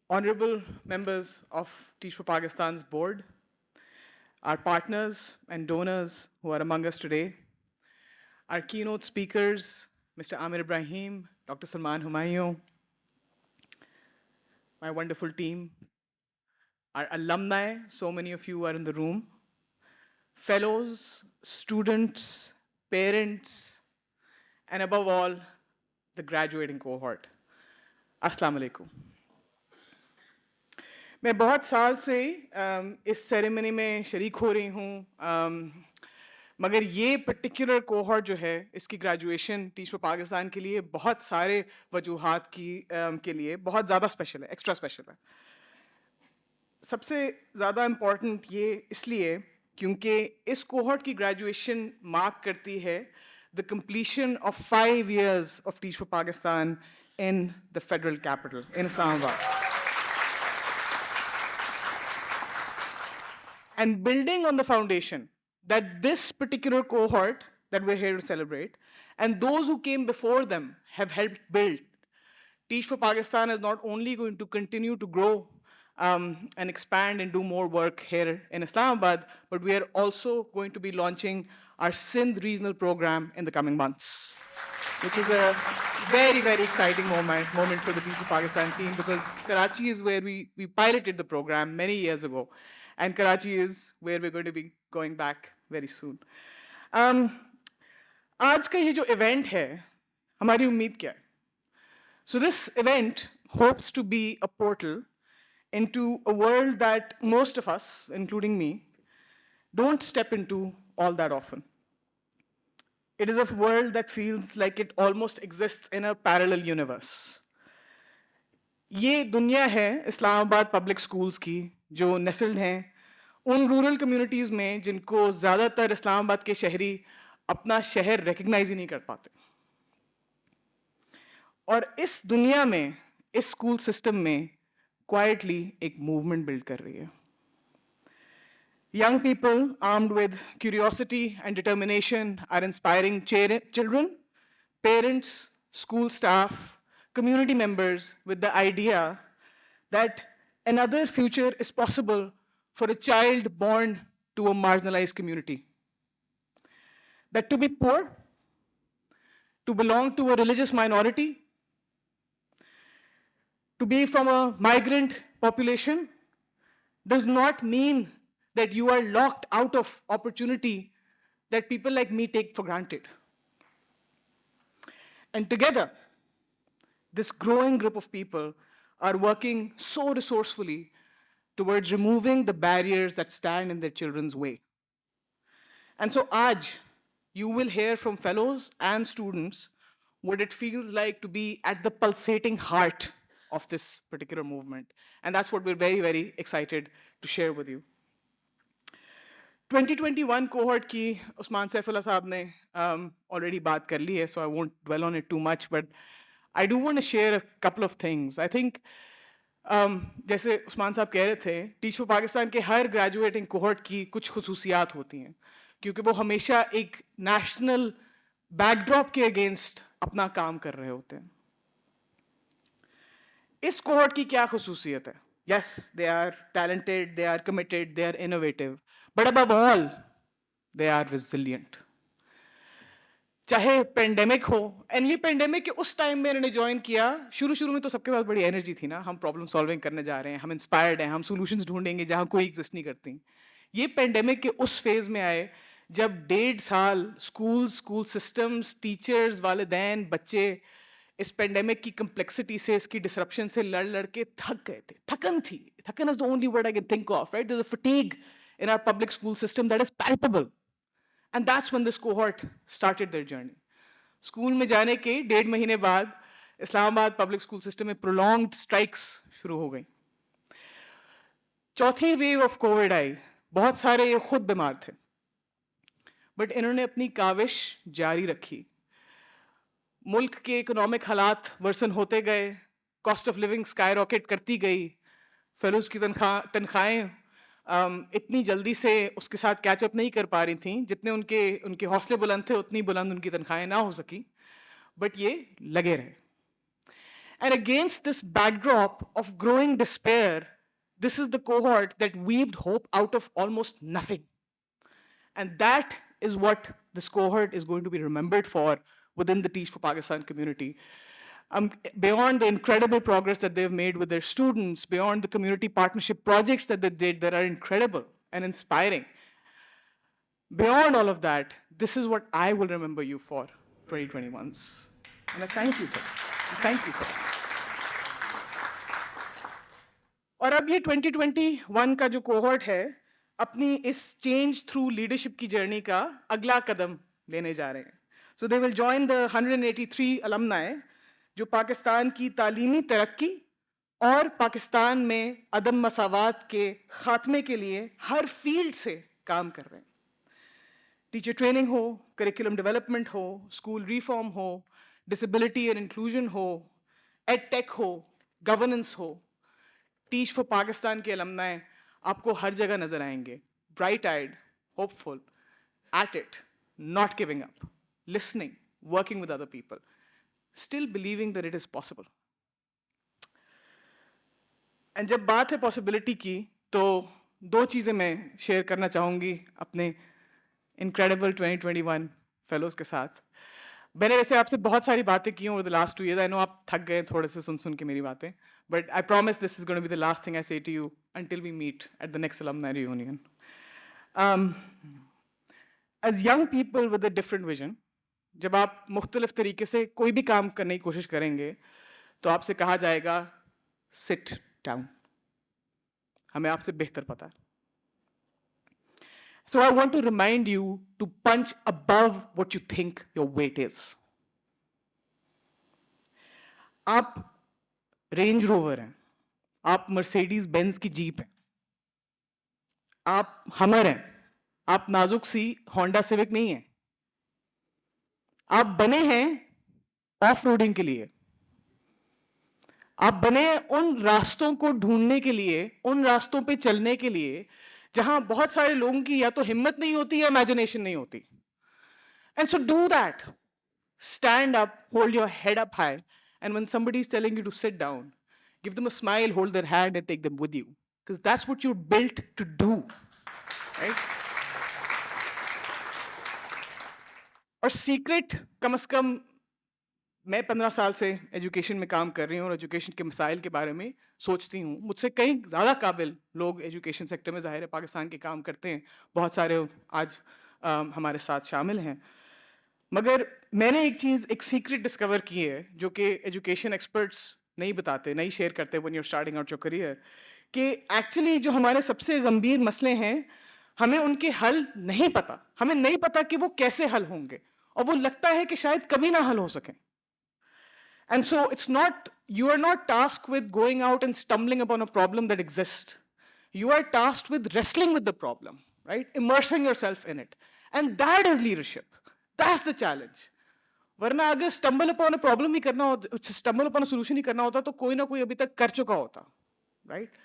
Honorable members of Teach for Pakistan's board, our partners and donors who are among us today, our keynote speakers, Mr. Amir Ibrahim, Dr. Salman Humayun, my wonderful team, our alumni, so many of you are in the room, fellows, students, parents, and above all, the graduating cohort. Assalamu alaikum. मैं बहुत साल से इस ceremony में शरीक हो रही हूँ, मगर ये पर्टिकुलर कोहॉर्ट जो है इसकी ग्रेजुएशन टीच फॉर पाकिस्तान के लिए बहुत सारे वजूहात के लिए बहुत ज़्यादा स्पेशल है, एक्स्ट्रा स्पेशल है। सबसे ज़्यादा इम्पॉर्टेंट ये इसलिए क्योंकि इस कोहॉर्ट की ग्रेजुएशन मार्क करती है the completion of 5 years of Teach for Pakistan in the federal capital, in Islamabad. And building on the foundation that this particular cohort that we're here to celebrate and those who came before them have helped build, Teach for Pakistan is not only going to continue to grow and expand and do more work here in Islamabad, but we are also going to be launching our Sindh regional program in the coming months, which is a very, very exciting moment for the Teach for Pakistan team, because Karachi is where we piloted the program many years ago, and Karachi is where we're going to be going back very soon. आज का ये जो event है, हमारी उम्मीद क्या है? So this event hopes to be a portal into a world that most of us, including me, don't step into all that often. It is a world that feels like it almost exists in a parallel universe. ये दुनिया है Islamabad public schools की जो नेस्ल्ड हैं उन rural communities में जिनको ज़्यादातर इस्लामाबाद के शहरी अपना शहर रिकग्नाइज ही नहीं कर पाते। और इस दुनिया में, इस स्कूल सिस्टम में क्वाइटली एक मूवमेंट बिल्ड कर रही है। Young people armed with curiosity and determination are inspiring children, parents, school staff, community members with the idea that another future is possible for a child born to a marginalized community. That to be poor, to belong to a religious minority, to be from a migrant population does not mean that you are locked out of opportunity that people like me take for granted. And together, this growing group of people are working so resourcefully towards removing the barriers that stand in their children's way. And so, Aaj, you will hear from fellows and students what it feels like to be at the pulsating heart of this particular movement. And that's what we're very, very excited to share with you. 2021 cohort की उस्मान सैफुल्लाह साहब ने already बात कर ली है, so I won't dwell on it too much, but I do want to share a couple of things. I think जैसे उस्मान साहब कह रहे थे, टीच फॉर पाकिस्तान के हर ग्रेजुएटिंग कोहॉर्ट की कुछ खुसूसियात होती हैं, क्योंकि वो हमेशा एक नेशनल बैकड्रॉप के अगेंस्ट अपना काम कर रहे होते हैं। इस कोहॉर्ट की क्या खुसूसियत है? Yes, they are talented, they are committed, they are innovative, but above all, they are resilient. चाहे पेंडेमिक हो, एंड ये पेंडेमिक के उस टाइम में इन्होंने ज्वाइन किया, शुरू में तो सबके पास बड़ी एनर्जी थी ना, हम प्रॉब्लम सॉल्विंग करने जा रहे हैं, हम इंस्पायर्ड हैं, हम सॉल्यूशंस ढूंढेंगे जहां कोई एग्जिस्ट नहीं करती। ये पेंडेमिक के उस फेज में आए जब 1.5 साल स्कूल सिस्टम्स, टीचर्स, वालिदैन, बच्चे इस पेंडेमिक की कम्प्लेक्सिटी से, इसकी डिसरप्शन से लड़ के थक गए थे। थकन थी, थकन is the only word I can think of, right? There is a fatigue in our public school system that is palpable, and that's when this cohort started their journey. School में जाने के 1.5 महीने बाद इस्लामाबाद पब्लिक स्कूल सिस्टम में prolonged strikes शुरू हो गई। चौथी वेव ऑफ कोविड आई, बहुत सारे ये खुद बीमार थे, बट इन्होंने अपनी काविश जारी रखी। मुल्क के इकोनॉमिक हालात वर्सन होते गए, cost of living sky rocket करती गई, फेलोज की तनख्वाहें इतनी जल्दी से उसके साथ कैचअप नहीं कर पा रही थी, जितने उनके हौसले बुलंद थे उतनी बुलंद उनकी तनख्वाहें ना हो सकी, बट ये लगे रहे। And against this backdrop of growing despair, this is the cohort that weaved hope out of almost nothing. And that is what this cohort is going to be remembered for within the Teach for Pakistan community. Beyond the incredible progress that they've made with their students, beyond the community partnership projects that they did that are incredible and inspiring, beyond all of that, this is what I will remember you for 2021s. And I thank you for it. Thank you for it. और अब ये 2021 का जो cohort है अपनी इस change through leadership की journey का अगला कदम लेने जा रहे हैं. So they will join the 183 alumni जो पाकिस्तान की तालीमी तरक्की और पाकिस्तान में अदम मसावात के खात्मे के लिए हर फील्ड से काम कर रहे हैं. टीचर ट्रेनिंग हो, करिकुलम डेवलपमेंट हो, स्कूल रिफॉर्म हो, डिसेबिलिटी एंड इंक्लूजन हो, एड टेक हो, गवर्नेंस हो, टीच फॉर पाकिस्तान के अलमनाई आपको हर जगह नजर आएंगे. Bright eyed, hopeful, at it, not giving up, listening, working with other people, still believing that it is possible. And जब बात है पॉसिबिलिटी की तो दो चीज़ें मैं शेयर करना चाहूँगी अपने इनक्रेडिबल 2021 फेलोज के साथ. मैंने वैसे आपसे बहुत सारी बातें की over the last 2 years. I know आप थक गए थोड़े से सुन के मेरी बातें, but I promise this is going to be the last thing I say to you until we meet at the next alumni reunion. As young people with a different vision, जब आप मुख्तलिफ तरीके से कोई भी काम करने की कोशिश करेंगे तो आपसे कहा जाएगा सिट डाउन. हमें आपसे बेहतर पता है. So I want to remind you to punch above what you think your weight is. आप रेंज रोवर हैं, आप मर्सिडीज बेंज की जीप हैं, आप हमर हैं, आप नाजुक सी होंडा सिविक नहीं हैं. आप बने हैं ऑफ रोडिंग के लिए. आप बने उन रास्तों को ढूंढने के लिए, उन रास्तों पे चलने के लिए जहां बहुत सारे लोगों की या तो हिम्मत नहीं होती या इमेजिनेशन नहीं होती. And so do that. Stand up, hold your head up high, and when somebody is telling you to sit down, give them a smile, hold their hand and take them with you, because that's what you're built to do, right? और secret कम से कम मैं 15 साल से education में काम कर रही हूँ और एजुकेशन के मसाइल के बारे में सोचती हूँ. मुझसे कई ज़्यादा काबिल लोग एजुकेशन सेक्टर में ज़ाहिर है पाकिस्तान के काम करते हैं. बहुत सारे आज हमारे साथ शामिल हैं. मगर मैंने एक चीज़, एक सीक्रेट डिस्कवर की है जो कि एजुकेशन एक्सपर्ट्स नहीं बताते, नहीं शेयर करते when you are starting out your career, कि एक्चुअली जो हमारे सबसे गंभीर मसले हैं हमें उनके हल नहीं पता. हमें नहीं पता कि वो कैसे हल होंगे और वो लगता है कि शायद कभी ना हल हो सकें. And so it's not, you are not tasked with going out and stumbling upon a problem that exists. You are tasked with wrestling with the problem, right? Immersing yourself in it. And that is leadership. That's the challenge. वरना अगर stumble upon a problem ही करना होता, stumble upon a solution ही करना होता तो कोई ना कोई अभी तक कर चुका होता, right?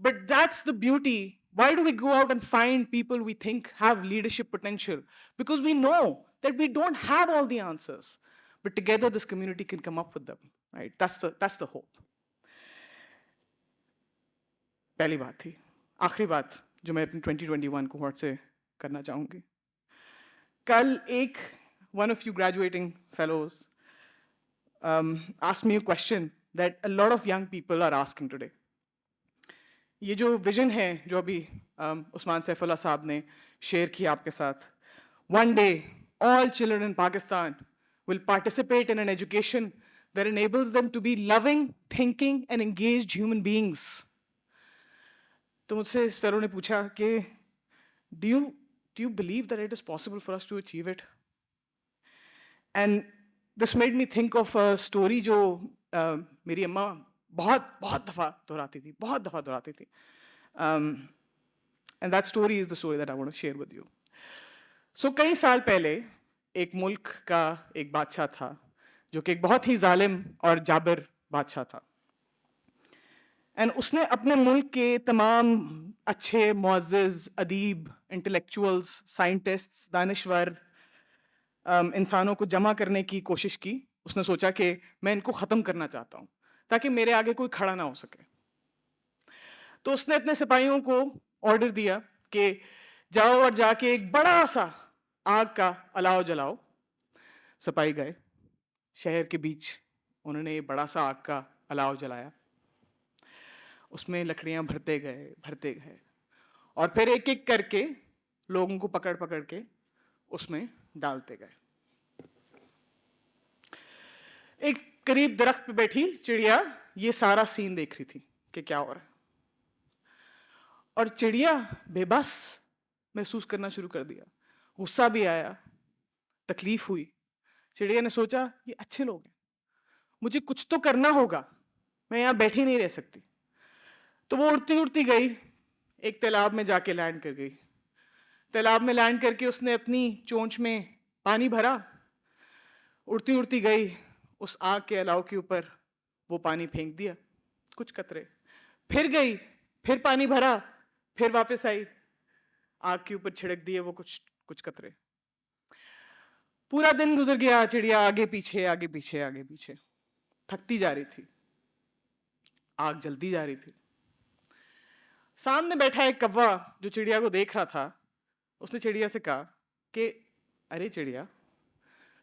But that's the beauty. Why do we go out and find people we think have leadership potential? Because we know that we don't have all the answers. But together this community can come up with them, right? That's the hope. पहली बात थी. आखिरी बात जो मैं अपनी 2021 cohort से करना चाहूँगी. कल एक one of you graduating fellows asked me a question that a lot of young people are asking today. ये जो विजन है जो अभी उस्मान सैफुल्लाह साहब ने शेयर किया आपके साथ, one day all children in Pakistan will participate in an education that enables them to be loving, thinking and engaged human beings. तो मुझसे इस फेलो ने पूछा कि do you believe that it is possible for us to achieve it? And this made me think of a story जो मेरी अम्मा बहुत दफ़ा दोहराती थी. And that story is the story that I want to share with you. So कई साल पहले एक मुल्क का एक बादशाह था जो कि एक बहुत ही जालिम और जाबिर बादशाह था. एंड उसने अपने मुल्क के तमाम अच्छे मुअज़्ज़िज़, अदीब, इंटेलेक्चुअल्स, साइंटिस्ट्स, दानिश्वर इंसानों को जमा करने की कोशिश की उसने सोचा कि मैं इनको ख़त्म करना चाहता हूँ ताकि मेरे आगे कोई खड़ा ना हो सके। तो उसने अपने सिपाहियों को ऑर्डर दिया कि जाओ और जाके एक बड़ा सा आग का अलाव जलाओ। सिपाही गए शहर के बीच, उन्होंने बड़ा सा आग का अलाव जलाया, उसमें लकड़ियां भरते गए और फिर एक एक करके लोगों को पकड़ पकड़ के उसमें डालते गए। एक करीब दरख्त पे बैठी चिड़िया ये सारा सीन देख रही थी कि क्या हो रहा है, और चिड़िया बेबस महसूस करना शुरू कर दिया। गुस्सा भी आया, तकलीफ हुई। चिड़िया ने सोचा ये अच्छे लोग हैं, मुझे कुछ तो करना होगा, मैं यहाँ बैठी नहीं रह सकती। तो वो उड़ती उड़ती गई, एक तालाब में जाके लैंड कर गई। तालाब में लैंड करके उसने अपनी चोंच में पानी भरा, उड़ती उड़ती गई, उस आग के अलाव के ऊपर वो पानी फेंक दिया, कुछ कतरे। फिर गई, फिर पानी भरा, फिर वापस आई, आग के ऊपर छिड़क दिए वो कुछ कुछ कतरे। पूरा दिन गुजर गया, चिड़िया आगे पीछे आगे पीछे आगे पीछे, थकती जा रही थी, आग जलती जा रही थी। सामने बैठा एक कौवा जो चिड़िया को देख रहा था, उसने चिड़िया से कहा कि अरे चिड़िया,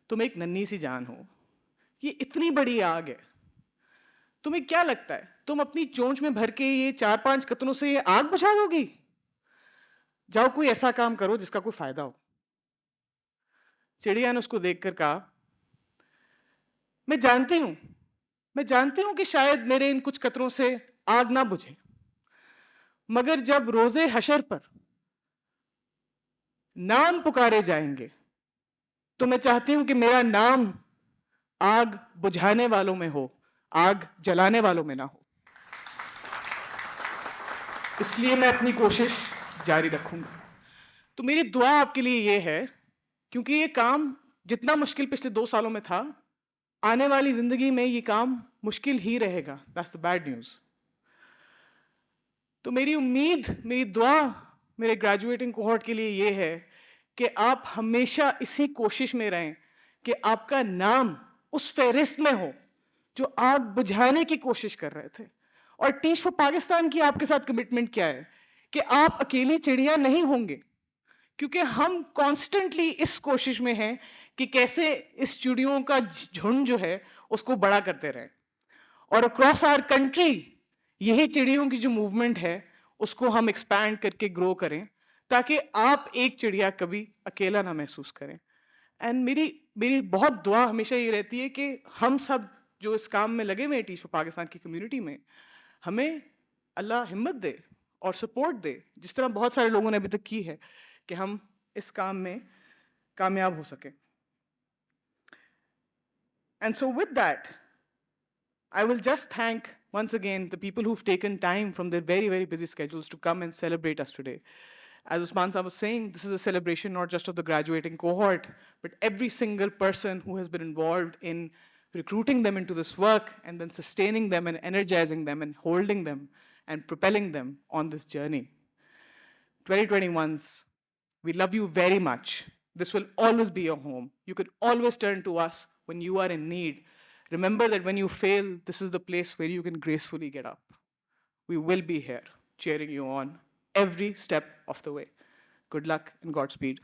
तुम एक नन्ही सी जान हो, ये इतनी बड़ी आग है, तुम्हें क्या लगता है तुम अपनी चोंच में भर के ये 4-5 कतरों से ये आग बुझा दोगी? जाओ कोई ऐसा काम करो जिसका कोई फायदा हो। चिड़िया ने उसको देखकर कहा, मैं जानती हूं कि शायद मेरे इन कुछ कतरों से आग ना बुझे, मगर जब रोजे हशर पर नाम पुकारे जाएंगे तो मैं चाहती हूं कि मेरा नाम आग बुझाने वालों में हो, आग जलाने वालों में ना हो। इसलिए मैं अपनी कोशिश जारी रखूंगा। तो मेरी दुआ आपके लिए ये है, क्योंकि ये काम जितना मुश्किल पिछले 2 सालों में था, आने वाली जिंदगी में ये काम मुश्किल ही रहेगा। That's the bad news. तो मेरी उम्मीद, मेरी दुआ मेरे ग्रेजुएटिंग कोहॉर्ट के लिए ये है कि आप हमेशा इसी कोशिश में रहें कि आपका नाम उस फहरिस्त में हो जो आग बुझाने की कोशिश कर रहे थे। और टीच फॉर पाकिस्तान की आपके साथ कमिटमेंट क्या है कि आप अकेली चिड़िया नहीं होंगे, क्योंकि हम कॉन्स्टेंटली इस कोशिश में हैं कि कैसे इस चिड़ियों का झुंड जो है उसको बड़ा करते रहें, और अक्रॉस आवर कंट्री यही चिड़ियों की जो मूवमेंट है उसको हम एक्सपैंड करके ग्रो करें, ताकि आप एक चिड़िया कभी अकेला ना महसूस करें। एंड मेरी बहुत दुआ हमेशा ये रहती है कि हम सब जो इस काम में लगे हुए हैं टीच फॉर पाकिस्तान की कम्युनिटी में, हमें अल्लाह हिम्मत दे और सपोर्ट दे, जिस तरह बहुत सारे लोगों ने अभी तक की है, कि हम इस काम में कामयाब हो सके। And so with that I will just thank once again the people who've taken time from their very, very busy schedules to come and celebrate us today. As Usman Saab was saying, this is a celebration not just of the graduating cohort, but every single person who has been involved in recruiting them into this work and then sustaining them and energizing them and holding them and propelling them on this journey. 2021s, we love you very much. This will always be your home. You can always turn to us when you are in need. Remember that when you fail, this is the place where you can gracefully get up. We will be here cheering you on every step of the way. Good luck and Godspeed.